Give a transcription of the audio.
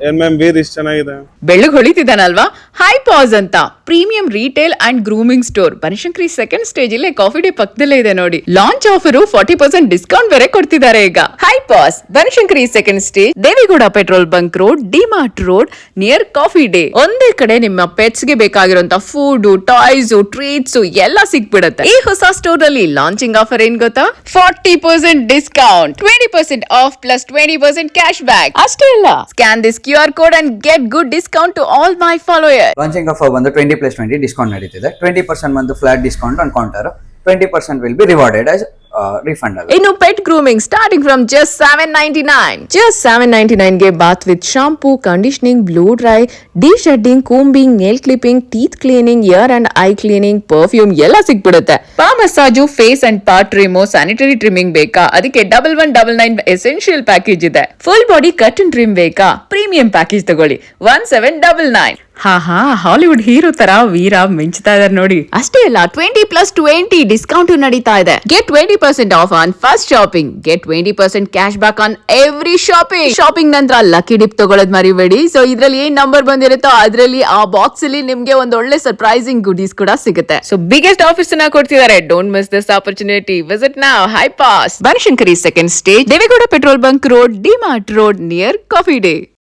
ಏನ್ ma'am beer ಇಷ್ಟ ಚೆನ್ನಾಗಿದೆ. ಬೆಳ್ಳಗ್ ಹೊಳಿತಿದ್ದಾನಲ್ವಾ? ಹೈ ಪಾಸ್ ಅಂತ premium retail and grooming store Banashankari second stage ಇಲ್ಲೇ ಕಾಫಿ ಡೇ ಪಕ್ಕದಲ್ಲೇ ಇದೆ ನೋಡಿ. ಲಾಂಚ್ ಆಫರ್ 40% ಡಿಸ್ಕೌಂಟ್ ಬೇರೆ ಕೊಡ್ತಿದ್ದಾರೆ ಈಗ. Hi pass Banashankari second stage, Devegowda petrol bunk road, DMart road near Coffee Day. ಒಂದೇ ಕಡೆ ನಿಮ್ಮ ಪೆಟ್ಸ್ ಗೆ ಬೇಕಾಗಿರುವಂತ ಫುಡ್, ಟಾಯ್ಸ್, ಟ್ರೀಟ್ಸ್ ಎಲ್ಲ ಸಿಕ್ಬಿಡುತ್ತೆ. ಈ ಹೊಸ ಸ್ಟೋರ್ ಅಲ್ಲಿ ಲಾಂಚಿಂಗ್ ಆಫರ್ ಏನ್ ಗೊತ್ತಾ? 40% discount, 20% of plus 20% cash back. ಅಷ್ಟೇ ಅಲ್ಲ, scan this QR code and get good discount to all my followers. Launching offer ಬಂದು 20+20 ಡಿಸ್ಕೌಂಟ್ ನಡೀತಿದೆ. 20% ಬಂದು flat discount on counter, 20% will be rewarded as refund. ಇನ್ನು pet grooming starting from just $799. Just $799 ಗೆ bath with shampoo, conditioning, blow dry, deshedding, combing, nail clipping, teeth cleaning, ear and eye cleaning, perfume ಎಲ್ಲ ಸಿಕ್ಬಿಡುತ್ತೆ. Paw massage, face and part trim, sanitary trimming ಬೇಕಾ? ಅದಕ್ಕೆ 1199 essential package ಇದೆ. Full body cut and trim ಬೇಕಾ? Premium package ತಗೊಳ್ಳಿ 1799. ಹಾ Hollywood hero ತರ ವೀರ ಮಿಂಚ್ತಾ ಇದಾರೆ ನೋಡಿ. ಅಷ್ಟೇ ಅಲ್ಲ, 20+20 ಡಿಸ್ಕೌಂಟ್ ನಡೀತಾ ಇದೆ. Get 20% of on first shopping, get 20% cash back on every shopping. Shopping ನಂತರ ಲಕ್ಕಿ ಡಿಪ್ ತಗೊಳ್ಳೋದ್ ಮರಿಬೇಡಿ. ಸೊ ಇದ್ರಲ್ಲಿ ಏನ್ ನಂಬರ್ ಬಂದಿರುತ್ತೋ ಅದ್ರಲ್ಲಿ ಆ ಬಾಕ್ಸ್ ಅಲ್ಲಿ ನಿಮ್ಗೆ ಒಂದ್ ಒಳ್ಳೆ ಸರ್ಪ್ರೈಸಿಂಗ್ ಗುಡೀಸ್ ಕೂಡ ಸಿಗುತ್ತೆ. ಸೊ ಬಿಗ್ಗೆಸ್ಟ್ ಆಫರ್ಸ್ ನ ಕೊಡ್ತಿದ್ದಾರೆ. Don't miss this opportunity. Visit now hi pass Banashankari second stage, Devegowda petrol bunk road, DMart road near Coffee day.